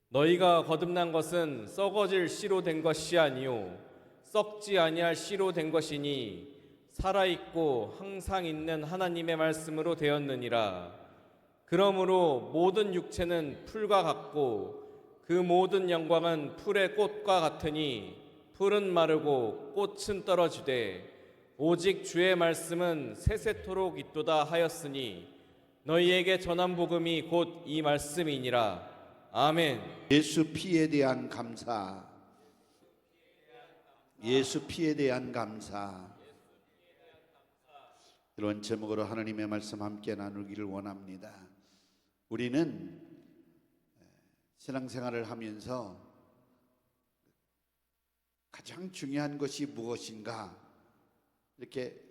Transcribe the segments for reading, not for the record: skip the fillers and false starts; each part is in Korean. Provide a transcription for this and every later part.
너희가 거듭난 것은 썩어질 씨로 된 것이 아니요 썩지 아니할 씨로 된 것이니 살아있고 항상 있는 하나님의 말씀으로 되었느니라. 그러므로 모든 육체는 풀과 같고 그 모든 영광은 풀의 꽃과 같으니 풀은 마르고 꽃은 떨어지되 오직 주의 말씀은 세세토록 있도다 하였으니 너희에게 전한 복음이 곧 이 말씀이니라. 아멘. 예수 피에 대한 감사, 예수 피에 대한 감사. 이런 제목으로 하나님의 말씀 함께 나누기를 원합니다. 우리는 신앙생활을 하면서 가장 중요한 것이 무엇인가 이렇게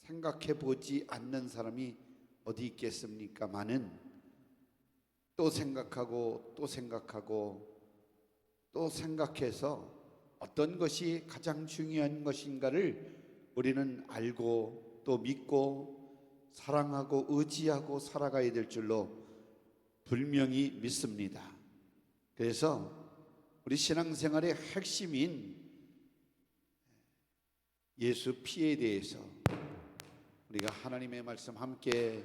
생각해 보지 않는 사람이 어디 있겠습니까? 많은 또 생각하고 또 생각하고 또 생각해서 어떤 것이 가장 중요한 것인가를 우리는 알고 또 믿고 사랑하고 의지하고 살아가야 될 줄로 분명히 믿습니다. 그래서 우리 신앙생활의 핵심인 예수 피에 대해서 우리가 하나님의 말씀 함께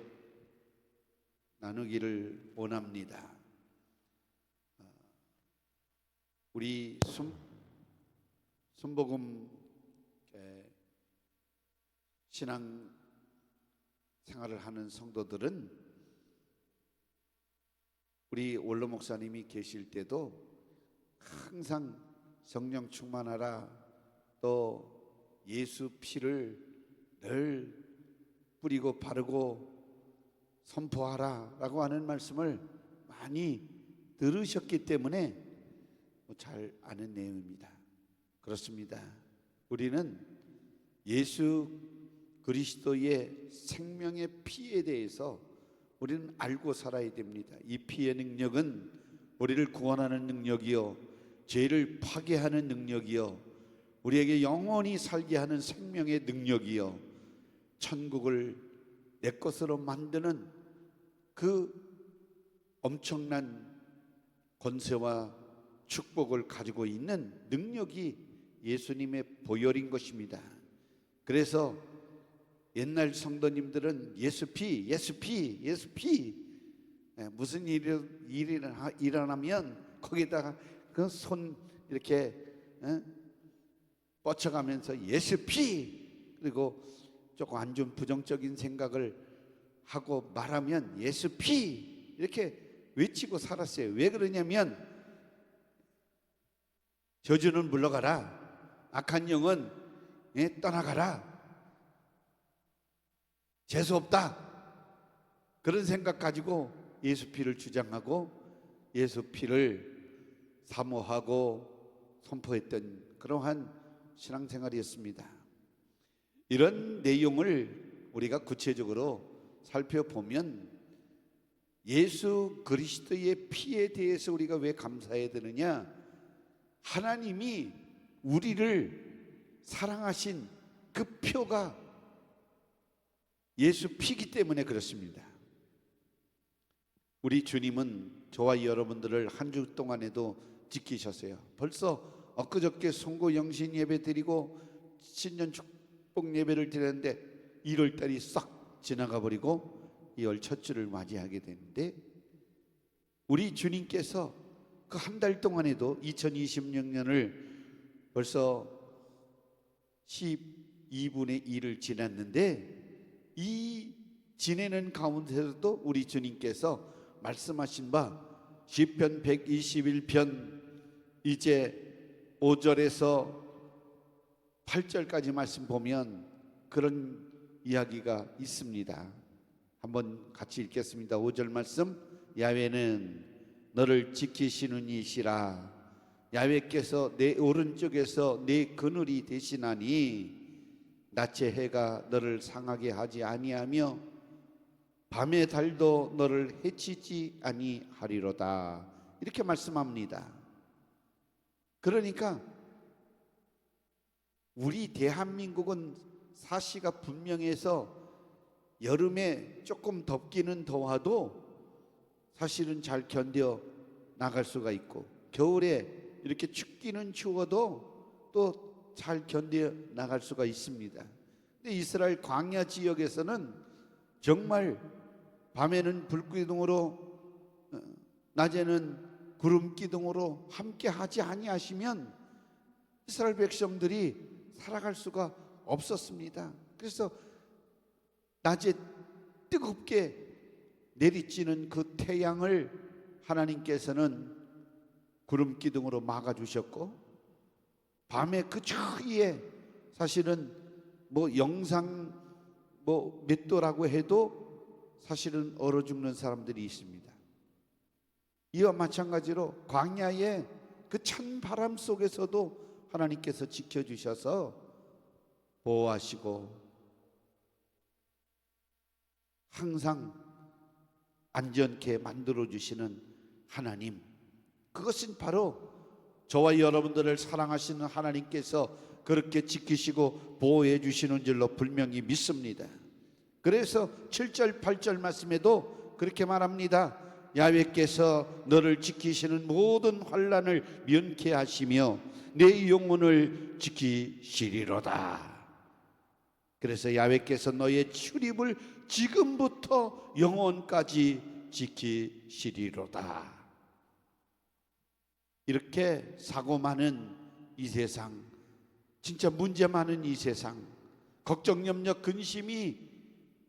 나누기를 원합니다. 우리 순복음 신앙 생활을 하는 성도들은 우리 원로 목사님이 계실 때도 항상 성령 충만하라, 또 예수 피를 늘 뿌리고 바르고 선포하라 라고 하는 말씀을 많이 들으셨기 때문에 잘 아는 내용입니다. 그렇습니다. 우리는 예수 그리스도의 생명의 피에 대해서 우리는 알고 살아야 됩니다. 이 피의 능력은 우리를 구원하는 능력이요 죄를 파괴하는 능력이요 우리에게 영원히 살게 하는 생명의 능력이요 천국을 내 것으로 만드는 그 엄청난 권세와 축복을 가지고 있는 능력이 예수님의 보혈인 것입니다. 그래서 옛날 성도님들은 예수 피 무슨 일이 일어나면 거기다가 그 손 이렇게 뻗쳐가면서 예수 피, 그리고 조금 안 좋은 부정적인 생각을 하고 말하면 예수 피 이렇게 외치고 살았어요. 왜 그러냐면 저주는 물러가라, 악한 영은 떠나가라, 재수 없다, 그런 생각 가지고 예수 피를 주장하고 예수 피를 사모하고 선포했던 그러한 신앙생활이었습니다. 이런 내용을 우리가 구체적으로 살펴보면 예수 그리스도의 피에 대해서 우리가 왜 감사해야 되느냐? 하나님이 우리를 사랑하신 그 표가 예수 피기 때문에 그렇습니다. 우리 주님은 저와 여러분들을 한 주 동안에도 지키셨어요. 벌써 엊그저께 송고 영신 예배 드리고 신년 축복 예배를 드렸는데 1월달이 싹 지나가 버리고 2월 첫 주를 맞이하게 되는데 우리 주님께서 그 한 달 동안에도 2026년을 벌써 12분의 1을 지났는데 이 지내는 가운데서도 우리 주님께서 말씀하신 바 시편 121편 이제 5절에서 8절까지 말씀 보면 그런 이야기가 있습니다. 한번 같이 읽겠습니다. 5절 말씀. 야훼는 너를 지키시는 이시라. 야훼께서 내 오른쪽에서 내 그늘이 되시나니 낮의 해가 너를 상하게 하지 아니하며 밤의 달도 너를 해치지 아니하리로다. 이렇게 말씀합니다. 그러니까 우리 대한민국은 사시가 분명해서 여름에 조금 덥기는 더워도 사실은 잘 견뎌 나갈 수가 있고, 겨울에 이렇게 춥기는 추워도 또 잘 견뎌 나갈 수가 있습니다. 근데 이스라엘 광야 지역에서는 정말 밤에는 불기둥으로 낮에는 구름 기둥으로 함께 하지 아니하시면 이스라엘 백성들이 살아갈 수가 없었습니다. 그래서 낮에 뜨겁게 내리쬐는 그 태양을 하나님께서는 구름 기둥으로 막아주셨고, 밤에 그 추위에 사실은 뭐 영상 몇 도라고 해도 사실은 얼어 죽는 사람들이 있습니다. 이와 마찬가지로 광야의 그 찬 바람 속에서도 하나님께서 지켜주셔서 보호하시고 항상 안전케 만들어주시는 하나님, 그것은 바로 저와 여러분들을 사랑하시는 하나님께서 그렇게 지키시고 보호해 주시는 줄로 분명히 믿습니다. 그래서 7절 8절 말씀에도 그렇게 말합니다. 야훼께서 너를 지키시는 모든 환난을 면케 하시며 내 영혼을 지키시리로다. 그래서 야훼께서 너의 출입을 지금부터 영원까지 지키시리로다. 이렇게 사고 많은 이 세상, 진짜 문제 많은 이 세상, 걱정 염려 근심이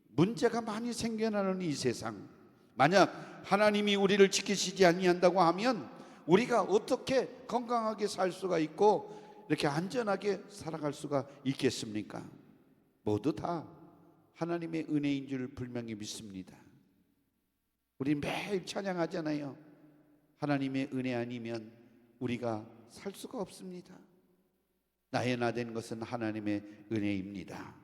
문제가 많이 생겨나는 이 세상, 만약 하나님이 우리를 지키시지 아니한다고 하면 우리가 어떻게 건강하게 살 수가 있고 이렇게 안전하게 살아갈 수가 있겠습니까? 모두 다 하나님의 은혜인 줄 분명히 믿습니다. 우리 매일 찬양하잖아요. 하나님의 은혜 아니면 우리가 살 수가 없습니다. 나의 나 된 것은 하나님의 은혜입니다.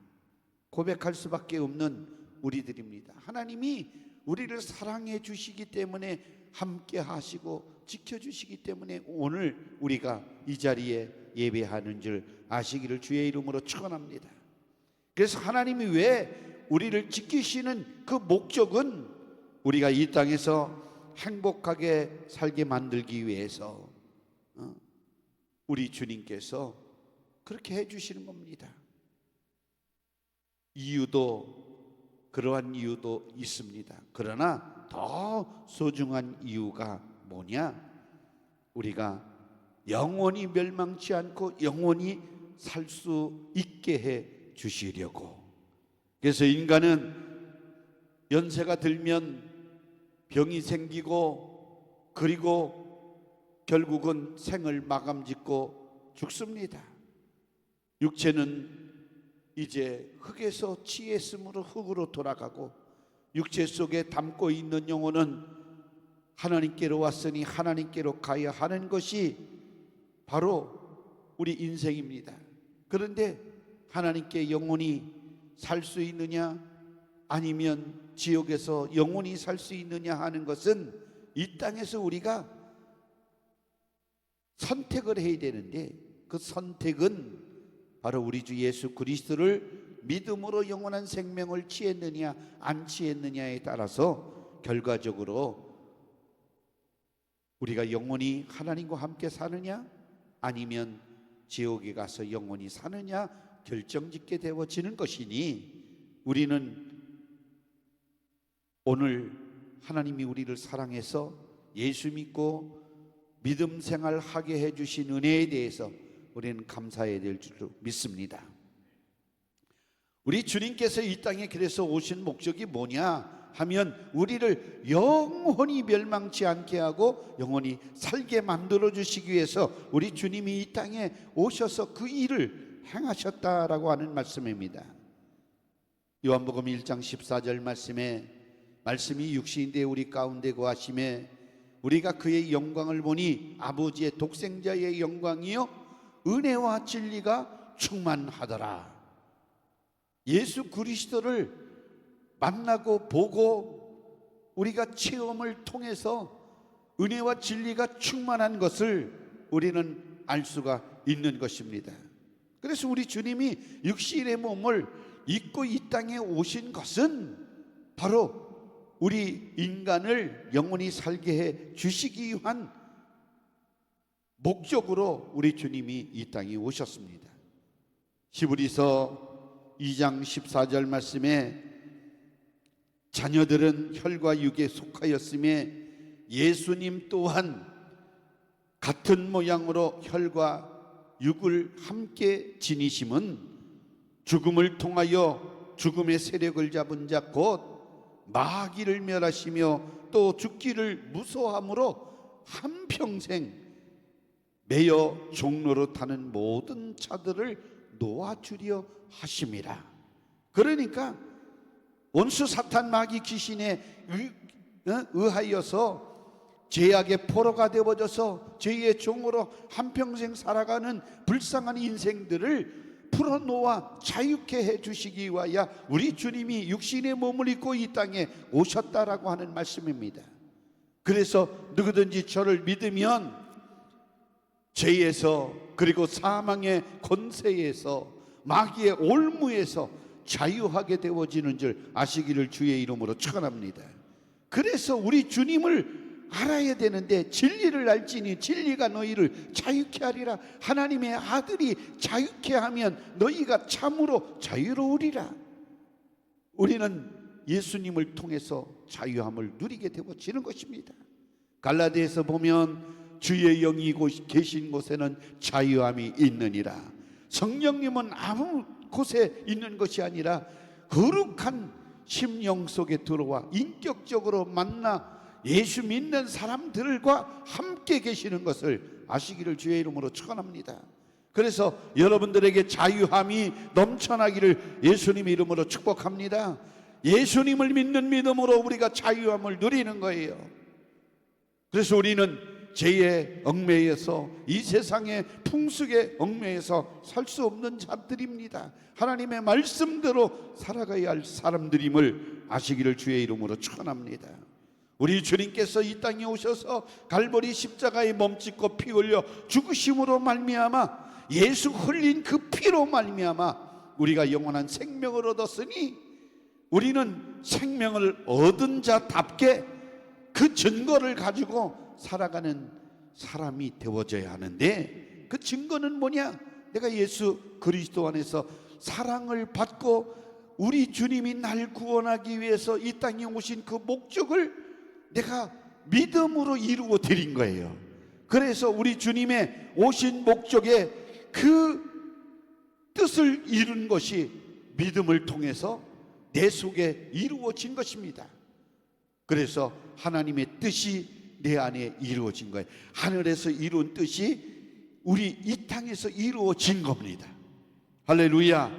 고백할 수밖에 없는 우리들입니다. 하나님이 우리를 사랑해 주시기 때문에 함께 하시고 지켜주시기 때문에 오늘 우리가 이 자리에 예배하는 줄 아시기를 주의 이름으로 축원합니다. 그래서 하나님이 왜 우리를 지키시는 그 목적은 우리가 이 땅에서 행복하게 살게 만들기 위해서 우리 주님께서 그렇게 해주시는 겁니다. 그러한 이유도 있습니다. 그러나 더 소중한 이유가 뭐냐? 우리가 영원히 멸망치 않고 영원히 살 수 있게 해 주시려고. 그래서 인간은 연세가 들면 병이 생기고 그리고 결국은 생을 마감짓고 죽습니다. 육체는 이제 흙에서 취했으므로 흙으로 돌아가고 육체 속에 담고 있는 영혼은 하나님께로 왔으니 하나님께로 가야 하는 것이 바로 우리 인생입니다. 그런데 하나님께 영원히 살 수 있느냐 아니면 지옥에서 영원히 살 수 있느냐 하는 것은 이 땅에서 우리가 선택을 해야 되는데, 그 선택은 바로 우리 주 예수 그리스도를 믿음으로 영원한 생명을 취했느냐 안 취했느냐에 따라서 결과적으로 우리가 영원히 하나님과 함께 사느냐 아니면 지옥에 가서 영원히 사느냐 결정짓게 되어지는 것이니, 우리는 오늘 하나님이 우리를 사랑해서 예수 믿고 믿음 생활하게 해주신 은혜에 대해서 우리는 감사해야 될 줄로 믿습니다. 우리 주님께서 이 땅에 그래서 오신 목적이 뭐냐 하면 우리를 영원히 멸망치 않게 하고 영원히 살게 만들어 주시기 위해서 우리 주님이 이 땅에 오셔서 그 일을 행하셨다라고 하는 말씀입니다. 요한복음 1장 14절 말씀이 육신인데 우리 가운데 거하심에 우리가 그의 영광을 보니 아버지의 독생자의 영광이요 은혜와 진리가 충만하더라. 예수 그리스도를 만나고 보고 우리가 체험을 통해서 은혜와 진리가 충만한 것을 우리는 알 수가 있는 것입니다. 그래서 우리 주님이 육신의 몸을 입고 이 땅에 오신 것은 바로 우리 인간을 영원히 살게 해 주시기 위한 목적으로 우리 주님이 이 땅에 오셨습니다. 히브리서 2장 14절 말씀에 자녀들은 혈과 육에 속하였음에 예수님 또한 같은 모양으로 혈과 육을 함께 지니심은 죽음을 통하여 죽음의 세력을 잡은 자 곧 마귀를 멸하시며 또 죽기를 무서워함으로 한평생 매여 종로로 타는 모든 자들을 놓아주려 하심이라. 그러니까 원수 사탄 마귀 귀신에 의하여서 죄악의 포로가 되어져서 죄의 종으로 한평생 살아가는 불쌍한 인생들을 풀어놓아 자유케 해주시기 위하여 우리 주님이 육신의 몸을 입고 이 땅에 오셨다라고 하는 말씀입니다. 그래서 누구든지 저를 믿으면 죄에서 그리고 사망의 권세에서 마귀의 올무에서 자유하게 되어지는 줄 아시기를 주의 이름으로 축원합니다. 그래서 우리 주님을 알아야 되는데 진리를 알지니 진리가 너희를 자유케 하리라. 하나님의 아들이 자유케 하면 너희가 참으로 자유로우리라. 우리는 예수님을 통해서 자유함을 누리게 되어지는 것입니다. 갈라디아서 보면 주의 영이 계신 곳에는 자유함이 있느니라. 성령님은 아무 곳에 있는 것이 아니라 거룩한 심령 속에 들어와 인격적으로 만나 예수 믿는 사람들과 함께 계시는 것을 아시기를 주의 이름으로 축원합니다. 그래서 여러분들에게 자유함이 넘쳐나기를 예수님의 이름으로 축복합니다. 예수님을 믿는 믿음으로 우리가 자유함을 누리는 거예요. 그래서 우리는 죄의 얽매여서 이 세상의 풍속에 얽매여서 살 수 없는 자들입니다. 하나님의 말씀대로 살아가야 할 사람들임을 아시기를 주의 이름으로 축원합니다. 우리 주님께서 이 땅에 오셔서 갈보리 십자가에 몸짓고 피 흘려 죽으심으로 말미암아 예수 흘린 그 피로 말미암아 우리가 영원한 생명을 얻었으니 우리는 생명을 얻은 자답게 그 증거를 가지고 살아가는 사람이 되어져야 하는데 그 증거는 뭐냐? 내가 예수 그리스도 안에서 사랑을 받고 우리 주님이 날 구원하기 위해서 이 땅에 오신 그 목적을 내가 믿음으로 이루어 드린 거예요. 그래서 우리 주님의 오신 목적에 그 뜻을 이룬 것이 믿음을 통해서 내 속에 이루어진 것입니다. 그래서 하나님의 뜻이 내 안에 이루어진 거예요. 하늘에서 이룬 뜻이 우리 이 땅에서 이루어진 겁니다. 할렐루야.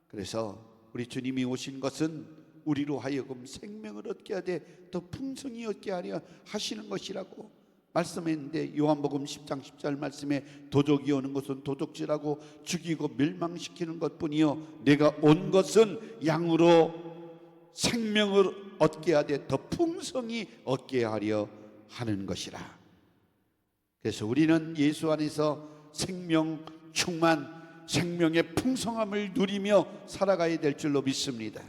그래서 우리 주님이 오신 것은 우리로 하여금 생명을 얻게 하되 더 풍성히 얻게 하려 하시는 것이라고 말씀했는데 요한복음 10장 10절 말씀에 도적이 오는 것은 도둑질하고 죽이고 멸망시키는 것뿐이요 내가 온 것은 양으로 생명을 얻게 하되 더 풍성히 얻게 하려 하는 것이라. 그래서 우리는 예수 안에서 생명 충만 생명의 풍성함을 누리며 살아가야 될 줄로 믿습니다.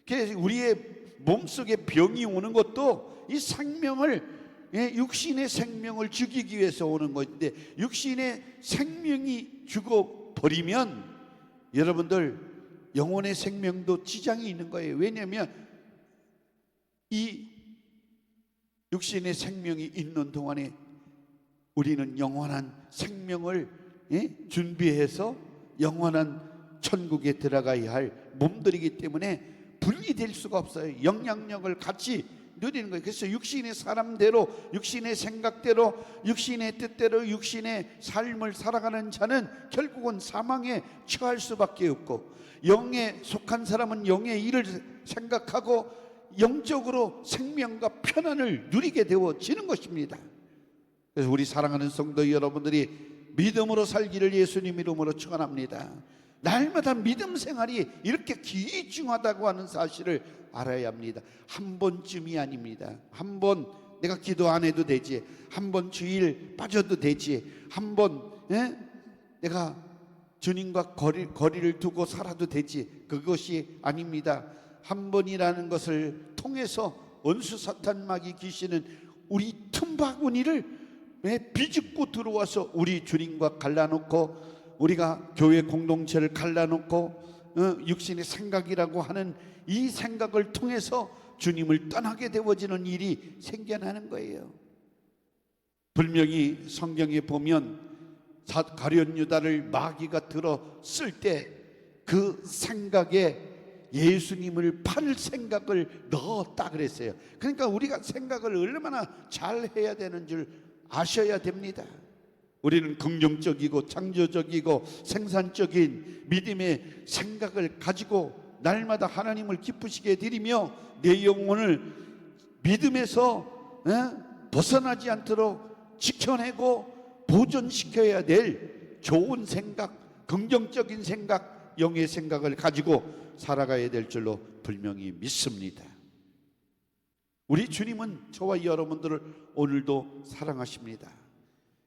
그래서 우리의 몸속에 병이 오는 것도 이 생명을 육신의 생명을 죽이기 위해서 오는 것인데 육신의 생명이 죽어버리면 여러분들 영혼의 생명도 지장이 있는 거예요. 왜냐하면 이 육신의 생명이 있는 동안에 우리는 영원한 생명을 준비해서 영원한 천국에 들어가야 할 몸들이기 때문에 분리될 수가 없어요. 영향력을 같이 누리는 거예요. 그래서 육신의 사람대로 육신의 생각대로 육신의 뜻대로 육신의 삶을 살아가는 자는 결국은 사망에 처할 수밖에 없고 영에 속한 사람은 영의 일을 생각하고 영적으로 생명과 편안을 누리게 되어지는 것입니다. 그래서 우리 사랑하는 성도 여러분들이 믿음으로 살기를 예수님 이름으로 축원합니다. 날마다 믿음 생활이 이렇게 귀중하다고 하는 사실을 알아야 합니다. 한 번쯤이 아닙니다. 한 번 내가 기도 안 해도 되지, 한 번 주일 빠져도 되지, 한 번 내가 주님과 거리를 두고 살아도 되지, 그것이 아닙니다. 한 번이라는 것을 통해서 원수 사탄 마귀 귀신은 우리 틈바구니를 비집고 들어와서 우리 주님과 갈라놓고 우리가 교회 공동체를 갈라놓고 육신의 생각이라고 하는 이 생각을 통해서 주님을 떠나게 되어지는 일이 생겨나는 거예요. 분명히 성경에 보면 가룟 유다를 마귀가 들었을 때 그 생각에 예수님을 팔 생각을 넣었다 그랬어요. 그러니까 우리가 생각을 얼마나 잘 해야 되는 줄 아셔야 됩니다. 우리는 긍정적이고 창조적이고 생산적인 믿음의 생각을 가지고 날마다 하나님을 기쁘시게 드리며 내 영혼을 믿음에서 벗어나지 않도록 지켜내고 보존시켜야 될 좋은 생각, 긍정적인 생각, 영의 생각을 가지고 살아가야 될 줄로 분명히 믿습니다. 우리 주님은 저와 여러분들을 오늘도 사랑하십니다.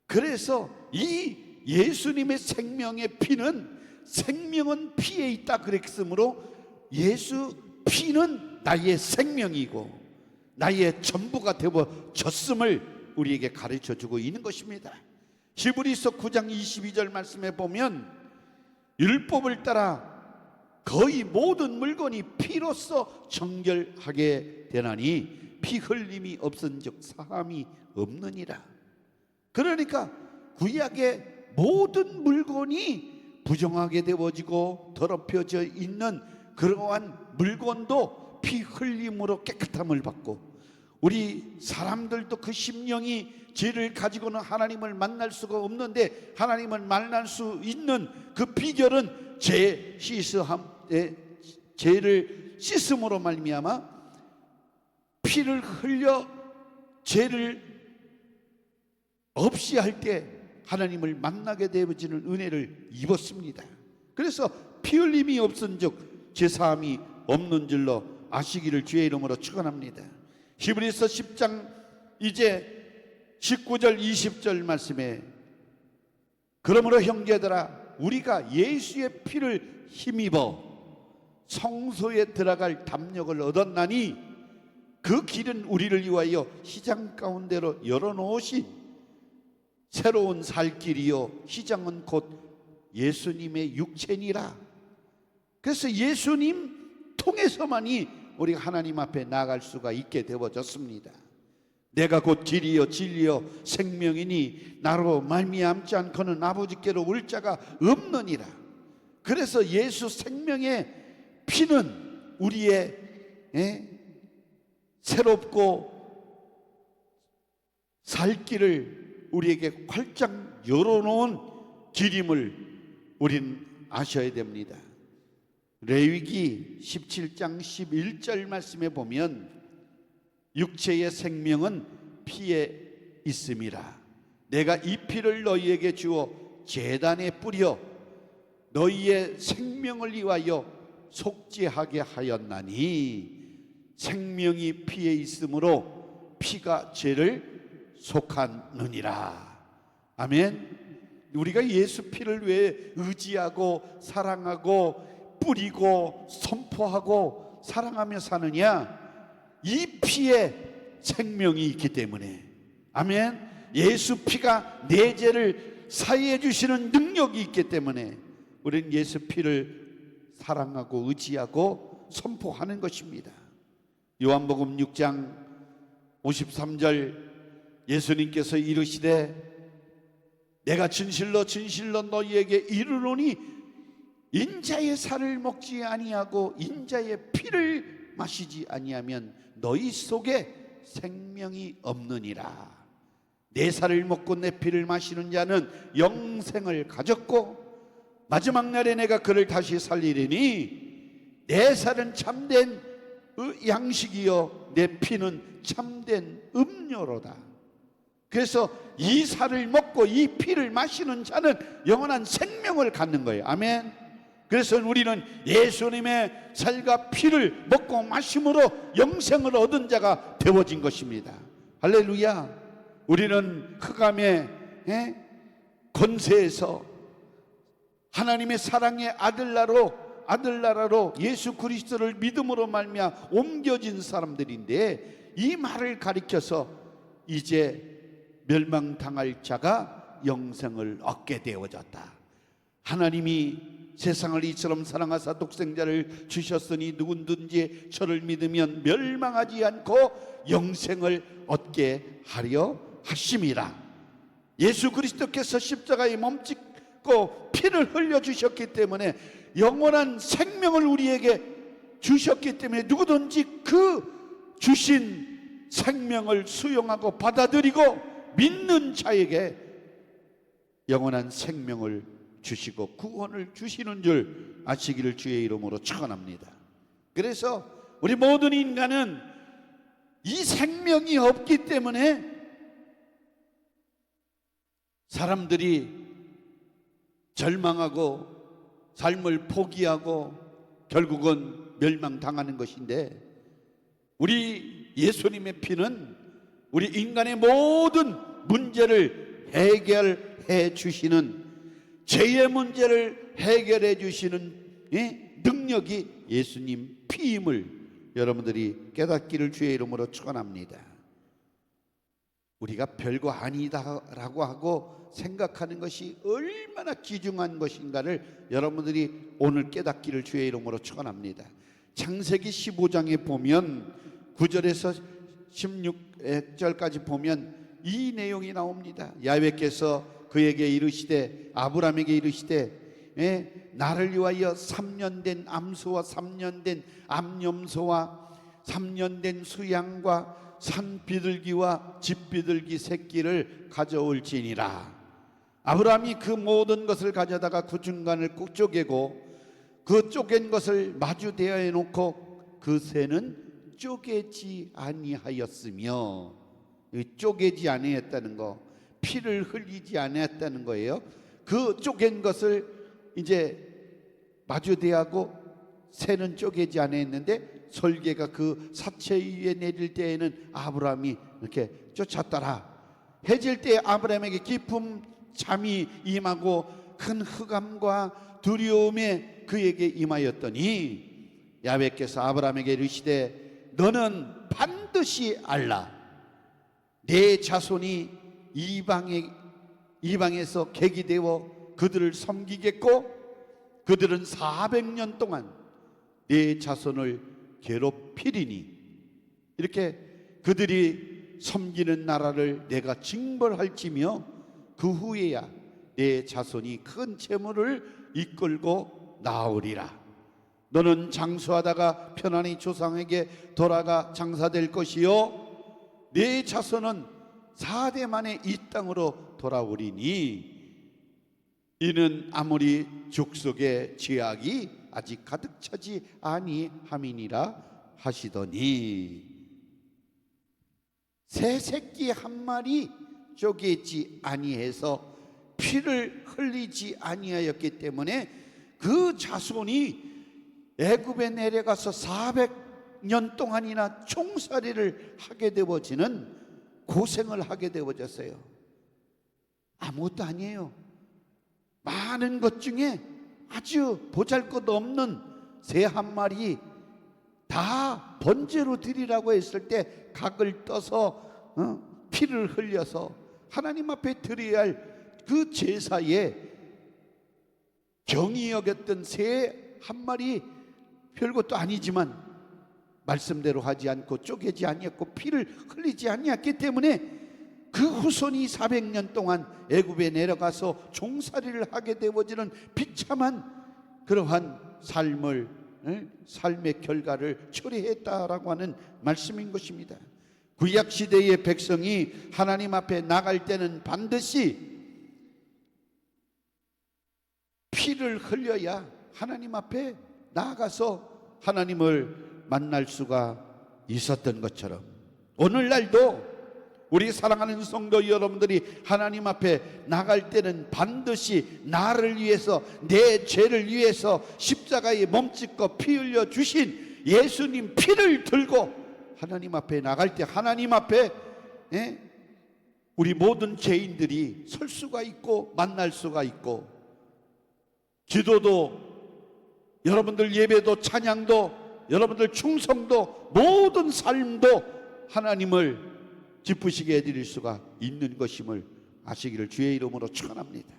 그래서 이 예수님의 생명의 피는 생명은 피에 있다 그랬으므로 예수 피는 나의 생명이고 나의 전부가 되어졌음을 우리에게 가르쳐주고 있는 것입니다. 히브리서 9장 22절 말씀에 보면 율법을 따라 거의 모든 물건이 피로써 정결하게 되나니 피 흘림이 없은즉 사함이 없느니라. 그러니까 구약의 모든 물건이 부정하게 되어지고 더럽혀져 있는 그러한 물건도 피 흘림으로 깨끗함을 받고 우리 사람들도 그 심령이 죄를 가지고는 하나님을 만날 수가 없는데 하나님을 만날 수 있는 그 비결은 죄를 씻음으로 말미암아 피를 흘려 죄를 없이 할 때 하나님을 만나게 되어지는 은혜를 입었습니다. 그래서 피 흘림이 없은즉 제사함이 없는 줄로 아시기를 주의 이름으로 축원합니다. 히브리서 10장 이제 19절 20절 말씀에 그러므로 형제들아 우리가 예수의 피를 힘입어 성소에 들어갈 담력을 얻었나니 그 길은 우리를 위하여 시장 가운데로 열어놓으신 새로운 살 길이요 시장은 곧 예수님의 육체니라. 그래서 예수님 통해서만이 우리가 하나님 앞에 나아갈 수가 있게 되어졌습니다. 내가 곧 길이요 진리요 생명이니 나로 말미암지 않고는 아버지께로 올 자가 없느니라. 그래서 예수 생명의 피는 우리의 새롭고 살 길을 우리에게 활짝 열어놓은 길임을 우린 아셔야 됩니다. 레위기 17장 11절 말씀에 보면 육체의 생명은 피에 있음이라. 내가 이 피를 너희에게 주어 제단에 뿌려 너희의 생명을 위하여 속죄하게 하였나니 생명이 피에 있으므로 피가 죄를 속하느니라. 아멘. 우리가 예수 피를 왜 의지하고 사랑하고 뿌리고 선포하고 사랑하며 사느냐? 이 피에 생명이 있기 때문에. 아멘. 예수 피가 내 죄를 사해해 주시는 능력이 있기 때문에 우리는 예수 피를 사랑하고 의지하고 선포하는 것입니다. 요한복음 6장 53절 예수님께서 이르시되 내가 진실로 진실로 너희에게 이르노니 인자의 살을 먹지 아니하고 인자의 피를 마시지 아니하면 너희 속에 생명이 없느니라. 내 살을 먹고 내 피를 마시는 자는 영생을 가졌고 마지막 날에 내가 그를 다시 살리리니 내 살은 참된 양식이요 내 피는 참된 음료로다. 그래서 이 살을 먹고 이 피를 마시는 자는 영원한 생명을 갖는 거예요. 아멘. 그래서 우리는 예수님의 살과 피를 먹고 마심으로 영생을 얻은 자가 되어진 것입니다. 할렐루야. 우리는 흑암의 권세에서 하나님의 사랑의 아들나라로 예수 그리스도를 믿음으로 말미암아 옮겨진 사람들인데 이 말을 가리켜서 이제 멸망당할 자가 영생을 얻게 되어졌다. 하나님이 세상을 이처럼 사랑하사 독생자를 주셨으니 누구든지 저를 믿으면 멸망하지 않고 영생을 얻게 하려 하심이라. 예수 그리스도께서 십자가에 몸짓고 피를 흘려 주셨기 때문에 영원한 생명을 우리에게 주셨기 때문에 누구든지 그 주신 생명을 수용하고 받아들이고 믿는 자에게 영원한 생명을 주시고 구원을 주시는 줄 아시기를 주의 이름으로 축원합니다. 그래서 우리 모든 인간은 이 생명이 없기 때문에 사람들이 절망하고 삶을 포기하고 결국은 멸망당하는 것인데, 우리 예수님의 피는 우리 인간의 모든 문제를 해결해 주시는, 죄의 문제를 해결해 주시는 능력이 예수님 피임을 여러분들이 깨닫기를 주의 이름으로 축원합니다. 우리가 별거 아니다라고 하고 생각하는 것이 얼마나 귀중한 것인가를 여러분들이 오늘 깨닫기를 주의 이름으로 축원합니다. 창세기 15장에 보면 9절에서 16절까지 보면 이 내용이 나옵니다. 야훼께서 그에게 이르시되, 아브라함에게 이르시되, 나를 위하여 3년 된 암소와 3년 된 암염소와 3년 된 수양과 산 비둘기와 집 비둘기 새끼를 가져올지니라. 아브라함이 그 모든 것을 가져다가 그 중간을 꼭 쪼개고 그 쪼갠 것을 마주 대하여 놓고 그 새는 쪼개지 아니하였으며, 쪼개지 아니했다는 거, 피를 흘리지 아니했다는 거예요. 그 쪼갠 것을 이제 마주 대하고 새는 쪼개지 아니했는데, 설계가 그 사체 위에 내릴 때에는 아브라함이 이렇게 쫓았더라. 해질 때 아브라함에게 깊은 잠이 임하고 큰 흑암과 두려움에 그에게 임하였더니 야훼께서 아브라함에게 이르시되, 너는 반드시 알라. 내 자손이 이방에서 객이 되어 그들을 섬기겠고 그들은 400년 동안 내 자손을 괴롭히리니, 이렇게 그들이 섬기는 나라를 내가 징벌할지며 그 후에야 내 자손이 큰 재물을 이끌고 나오리라. 너는 장수하다가 편안히 조상에게 돌아가 장사될 것이요 내 자손은 4대 만에 이 땅으로 돌아오리니, 이는 아무리 족속의 죄악이 아직 가득 차지 아니함이니라 하시더니, 새 새끼 한 마리 쪼개지 아니해서 피를 흘리지 아니하였기 때문에 그 자손이 애굽에 내려가서 400년 동안이나 총살이를 하게 되어지는 고생을 하게 되어졌어요. 아무것도 아니에요. 많은 것 중에 아주 보잘것없는 새 한 마리 다 번제로 드리라고 했을 때 각을 떠서 피를 흘려서 하나님 앞에 드려야 할 그 제사에 경히 여겼던 새 한 마리, 별것도 아니지만 말씀대로 하지 않고 쪼개지 아니했고 피를 흘리지 아니했기 때문에 그 후손이 400년 동안 애굽에 내려가서 종살이를 하게 되어지는 비참한 그러한 삶의 결과를 초래했다라고 하는 말씀인 것입니다. 구약 시대의 백성이 하나님 앞에 나갈 때는 반드시 피를 흘려야 하나님 앞에 나아가서 하나님을 만날 수가 있었던 것처럼, 오늘날도 우리 사랑하는 성도 여러분들이 하나님 앞에 나갈 때는 반드시 나를 위해서, 내 죄를 위해서 십자가에 몸짓고 피 흘려 주신 예수님 피를 들고 하나님 앞에 나갈 때, 하나님 앞에 우리 모든 죄인들이 설 수가 있고 만날 수가 있고, 기도도, 여러분들 예배도, 찬양도, 여러분들 충성도, 모든 삶도 하나님을 기쁘시게 해드릴 수가 있는 것임을 아시기를 주의 이름으로 축원합니다.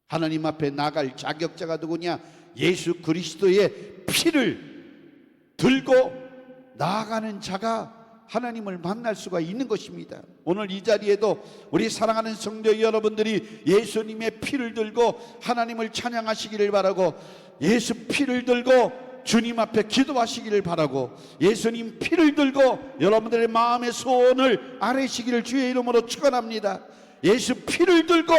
하나님 앞에 나갈 자격자가 누구냐? 예수 그리스도의 피를 들고 나아가는 자가 하나님을 만날 수가 있는 것입니다. 오늘 이 자리에도 우리 사랑하는 성도 여러분들이 예수님의 피를 들고 하나님을 찬양하시기를 바라고, 예수 피를 들고 주님 앞에 기도하시기를 바라고, 예수님 피를 들고 여러분들의 마음의 소원을 아뢰시기를 주의 이름으로 축원합니다. 예수 피를 들고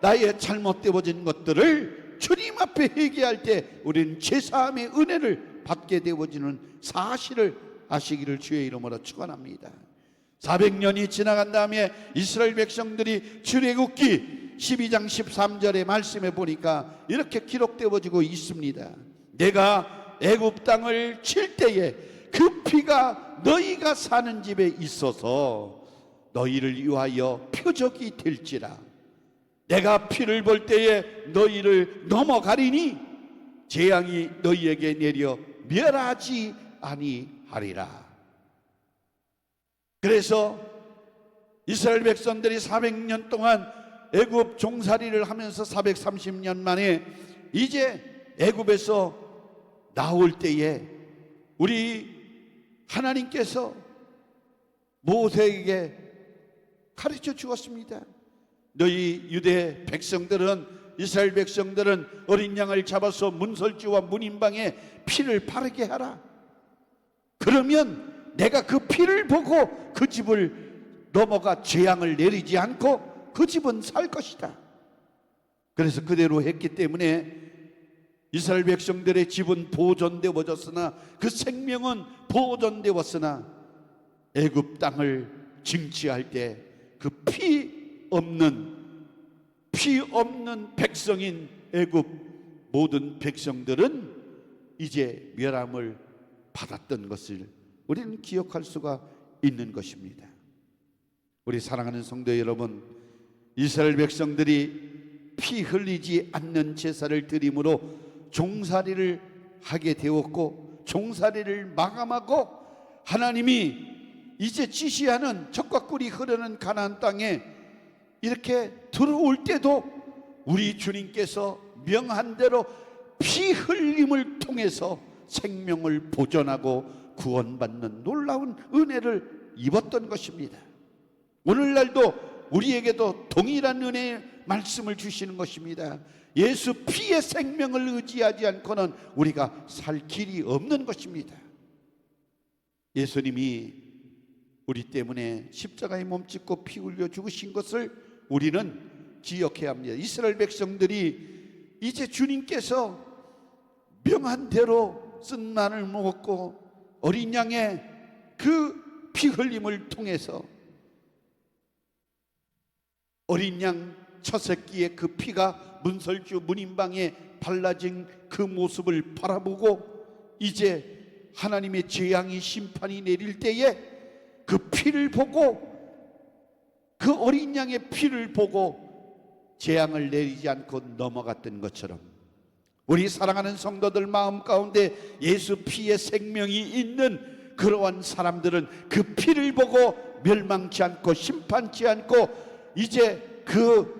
나의 잘못되어진 것들을 주님 앞에 회개할 때 우리는 제사함의 은혜를 받게 되어지는 사실을 아시기를 주의 이름으로 축원합니다. 400년이 지나간 다음에 이스라엘 백성들이 출애굽기 12장 13절의 말씀에 보니까 이렇게 기록되어지고 있습니다. 내가 애굽 땅을 칠 때에 그 피가 너희가 사는 집에 있어서 너희를 위하여 표적이 될지라. 내가 피를 볼 때에 너희를 넘어가리니 재앙이 너희에게 내려 멸하지 아니하리라. 그래서 이스라엘 백성들이 400년 동안 애굽 종살이를 하면서 430년 만에 이제 애굽에서 나올 때에 우리 하나님께서 모세에게 가르쳐 주었습니다. 너희 유대 백성들은, 이스라엘 백성들은 어린 양을 잡아서 문설주와 문인방에 피를 바르게 하라. 그러면 내가 그 피를 보고 그 집을 넘어가 재앙을 내리지 않고 그 집은 살 것이다. 그래서 그대로 했기 때문에 이스라엘 백성들의 집은 보존되어졌으나, 그 생명은 보존되었으나 애굽 땅을 정치할 때 그 피 없는 백성인 애굽 모든 백성들은 이제 멸함을 받았던 것을 우리는 기억할 수가 있는 것입니다. 우리 사랑하는 성도 여러분, 이스라엘 백성들이 피 흘리지 않는 제사를 드림으로 종살이를 하게 되었고, 종살이를 마감하고 하나님이 이제 지시하는 젖과 꿀이 흐르는 가나안 땅에 이렇게 들어올 때도 우리 주님께서 명한 대로 피 흘림을 통해서 생명을 보존하고 구원받는 놀라운 은혜를 입었던 것입니다. 오늘날도 우리에게도 동일한 은혜의 말씀을 주시는 것입니다. 예수 피의 생명을 의지하지 않고는 우리가 살 길이 없는 것입니다. 예수님이 우리 때문에 십자가에 몸짓고 피 흘려 죽으신 것을 우리는 기억해야 합니다. 이스라엘 백성들이 이제 주님께서 명한 대로 쓴 만을 먹었고 어린 양의 그 피 흘림을 통해서 어린 양 첫 새끼의 그 피가 문설주 문인방에 발라진 그 모습을 바라보고 이제 하나님의 재앙이 심판이 내릴 때에 그 피를 보고, 그 어린 양의 피를 보고 재앙을 내리지 않고 넘어갔던 것처럼 우리 사랑하는 성도들 마음 가운데 예수 피의 생명이 있는 그러한 사람들은 그 피를 보고 멸망치 않고 심판치 않고 이제 그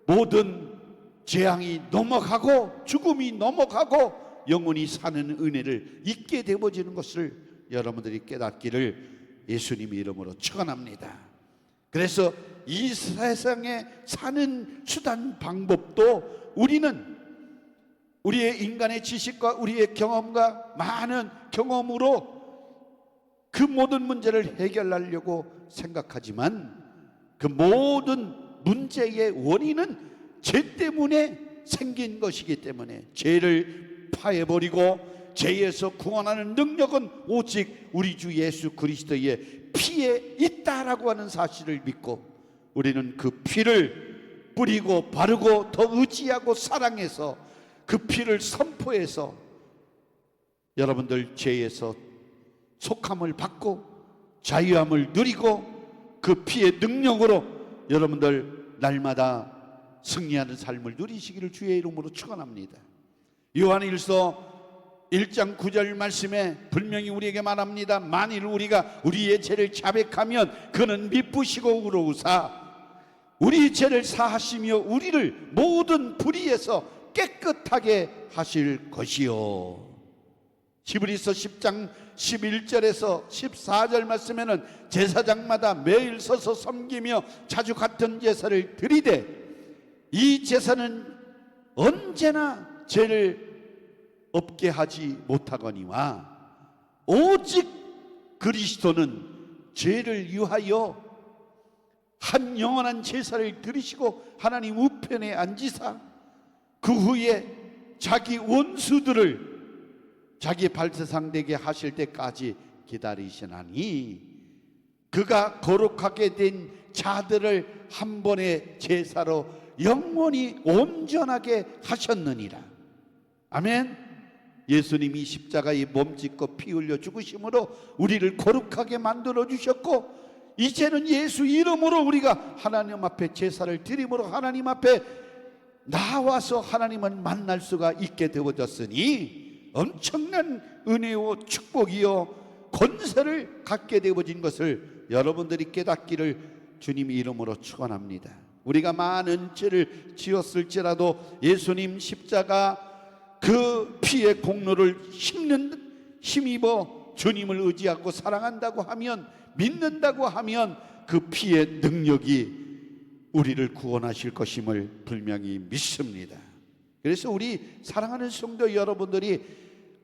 모든 재앙이 넘어가고 죽음이 넘어가고 영원히 사는 은혜를 잊게 되어지는 것을 여러분들이 깨닫기를 예수님의 이름으로 축원합니다. 그래서 이 세상에 사는 수단 방법도 우리는 우리의 인간의 지식과 우리의 경험과 많은 경험으로 그 모든 문제를 해결하려고 생각하지만 그 모든 문제의 원인은 죄 때문에 생긴 것이기 때문에 죄를 파해버리고 죄에서 구원하는 능력은 오직 우리 주 예수 그리스도의 피에 있다라고 하는 사실을 믿고 우리는 그 피를 뿌리고 바르고 더 의지하고 사랑해서 그 피를 선포해서 여러분들 죄에서 속함을 받고 자유함을 누리고 그 피의 능력으로 여러분들 날마다 승리하는 삶을 누리시기를 주의 이름으로 축원합니다. 요한일서 1장 9절 말씀에 분명히 우리에게 말합니다. 만일 우리가 우리의 죄를 자백하면 그는 미쁘시고 의로우사 우리 죄를 사하시며 우리를 모든 불의에서 깨끗하게 하실 것이요. 히브리서 10장 11절에서 14절 말씀에는 제사장마다 매일 서서 섬기며 자주 같은 제사를 드리되 이 제사는 언제나 죄를 없게 하지 못하거니와 오직 그리스도는 죄를 위하여 한 영원한 제사를 드리시고 하나님 우편에 앉으사 그 후에 자기 원수들을 자기 발세상 되게 하실 때까지 기다리시나니 그가 거룩하게 된 자들을 한 번의 제사로 영원히 온전하게 하셨느니라. 아멘. 예수님이 십자가에 몸짓고 피 흘려 죽으심으로 우리를 거룩하게 만들어 주셨고 이제는 예수 이름으로 우리가 하나님 앞에 제사를 드림으로 하나님 앞에 나와서 하나님을 만날 수가 있게 되어졌으니 엄청난 은혜요 축복이요 권세를 갖게 되어진 것을 여러분들이 깨닫기를 주님 이름으로 축원합니다. 우리가 많은 죄를 지었을지라도 예수님 십자가 그 피의 공로를 힘입어 주님을 의지하고 사랑한다고 하면, 믿는다고 하면 그 피의 능력이 우리를 구원하실 것임을 분명히 믿습니다. 그래서 우리 사랑하는 성도 여러분들이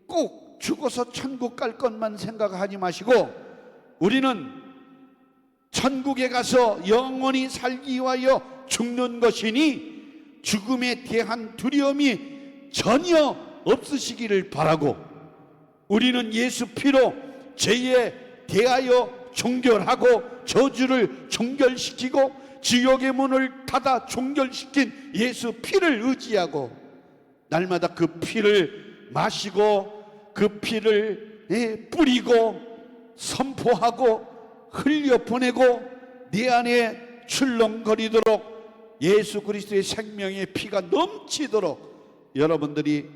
꼭 죽어서 천국 갈 것만 생각하지 마시고 우리는 천국에 가서 영원히 살기 위하여 죽는 것이니 죽음에 대한 두려움이 전혀 없으시기를 바라고, 우리는 예수 피로 죄에 대하여 종결하고 저주를 종결시키고 지옥의 문을 닫아 종결시킨 예수 피를 의지하고 날마다 그 피를 마시고 그 피를 뿌리고 선포하고 흘려보내고 내 안에 출렁거리도록 예수 그리스도의 생명의 피가 넘치도록 여러분들이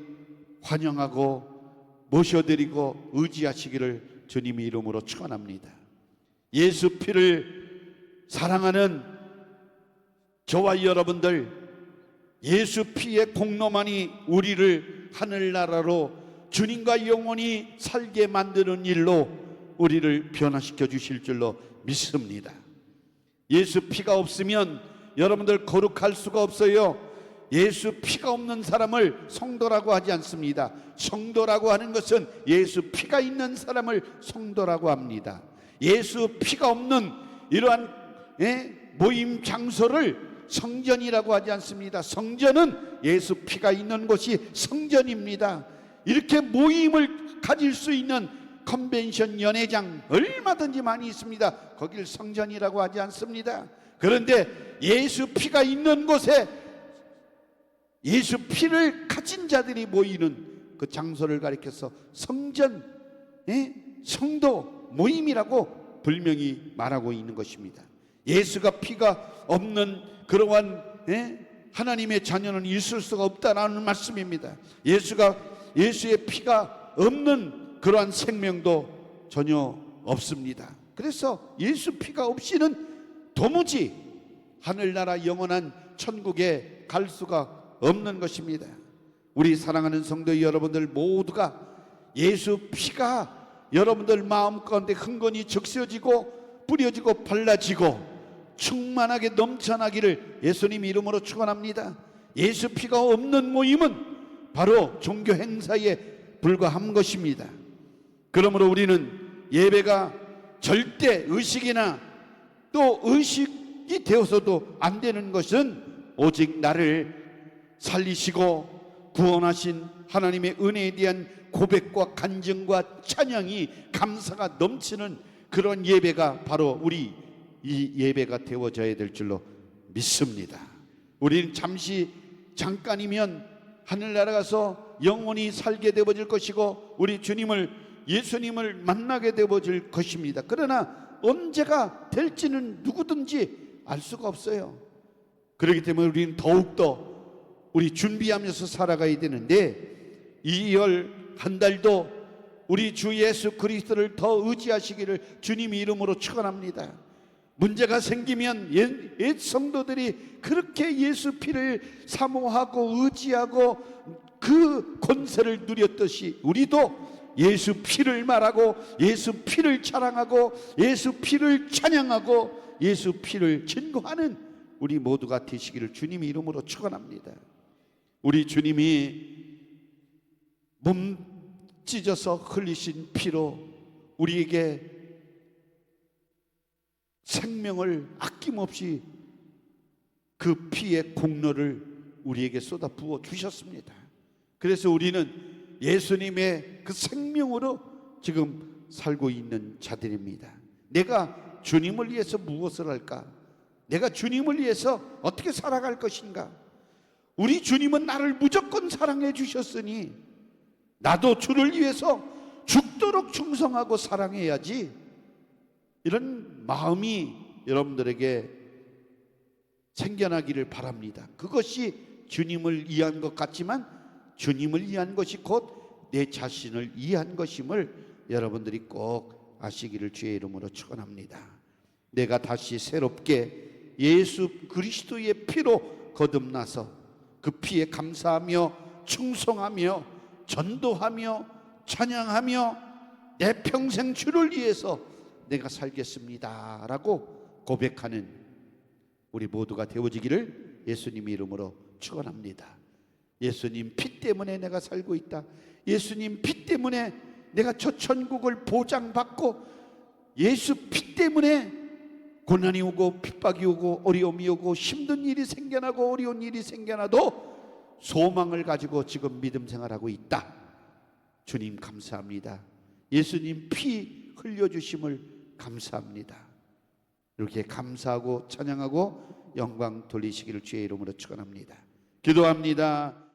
환영하고 모셔드리고 의지하시기를 주님의 이름으로 축원합니다. 예수 피를 사랑하는 저와 여러분들, 예수 피의 공로만이 우리를 하늘나라로 주님과 영원히 살게 만드는 일로 우리를 변화시켜 주실 줄로 믿습니다. 예수 피가 없으면 여러분들 거룩할 수가 없어요. 예수 피가 없는 사람을 성도라고 하지 않습니다. 성도라고 하는 것은 예수 피가 있는 사람을 성도라고 합니다. 예수 피가 없는 이러한 모임 장소를 성전이라고 하지 않습니다. 성전은 예수 피가 있는 곳이 성전입니다. 이렇게 모임을 가질 수 있는 컨벤션 연회장 얼마든지 많이 있습니다. 거길 성전이라고 하지 않습니다. 그런데 예수 피가 있는 곳에 예수 피를 가진 자들이 모이는 그 장소를 가리켜서 성전, 성도 모임이라고 분명히 말하고 있는 것입니다. 예수가 피가 없는 그러한 하나님의 자녀는 있을 수가 없다라는 말씀입니다. 예수의 피가 없는 그러한 생명도 전혀 없습니다. 그래서 예수 피가 없이는 도무지 하늘나라 영원한 천국에 갈 수가 없는 것입니다. 우리 사랑하는 성도 여러분들 모두가 예수 피가 여러분들 마음 가운데 흥건히 적셔지고 뿌려지고 발라지고 충만하게 넘쳐나기를 예수님 이름으로 축원합니다. 예수 피가 없는 모임은 바로 종교 행사에 불과한 것입니다. 그러므로 우리는 예배가 절대 의식이나 또 의식이 되어서도 안 되는 것은 오직 나를 살리시고 구원하신 하나님의 은혜에 대한 고백과 간증과 찬양이 감사가 넘치는 그런 예배가 바로 우리 이 예배가 되어져야 될 줄로 믿습니다. 우리는 잠깐이면 하늘나라 가서 영원히 살게 되어질 것이고 우리 예수님을 만나게 되어질 것입니다. 그러나 언제가 될지는 누구든지 알 수가 없어요. 그렇기 때문에 우리는 더욱더 우리 준비하면서 살아가야 되는데 2월 한 달도 우리 주 예수 그리스도를 더 의지하시기를 주님의 이름으로 축원합니다. 문제가 생기면 옛 성도들이 그렇게 예수 피를 사모하고 의지하고 그 권세를 누렸듯이 우리도 예수 피를 말하고 예수 피를 자랑하고 예수 피를 찬양하고 예수 피를 증거하는 우리 모두가 되시기를 주님의 이름으로 축원합니다. 우리 주님이 몸 찢어서 흘리신 피로 우리에게 생명을 아낌없이 그 피의 공로를 우리에게 쏟아 부어 주셨습니다. 그래서 우리는 예수님의 그 생명으로 지금 살고 있는 자들입니다. 내가 주님을 위해서 무엇을 할까? 내가 주님을 위해서 어떻게 살아갈 것인가? 우리 주님은 나를 무조건 사랑해 주셨으니 나도 주를 위해서 죽도록 충성하고 사랑해야지, 이런 마음이 여러분들에게 생겨나기를 바랍니다. 그것이 주님을 이해한 것 같지만 주님을 이해한 것이 곧 내 자신을 이해한 것임을 여러분들이 꼭 아시기를 주의 이름으로 축원합니다. 내가 다시 새롭게 예수 그리스도의 피로 거듭나서 그 피에 감사하며 충성하며 전도하며 찬양하며 내 평생 주를 위해서 내가 살겠습니다 라고 고백하는 우리 모두가 되어지기를 예수님의 이름으로 축원합니다. 예수님 피 때문에 내가 살고 있다. 예수님 피 때문에 내가 저 천국을 보장받고, 예수 피 때문에 고난이 오고 핍박이 오고 어려움이 오고 힘든 일이 생겨나고 어려운 일이 생겨나도 소망을 가지고 지금 믿음 생활하고 있다. 주님 감사합니다. 예수님 피 흘려주심을 감사합니다. 이렇게 감사하고 찬양하고 영광 돌리시기를 주의 이름으로 축원합니다. 기도합니다.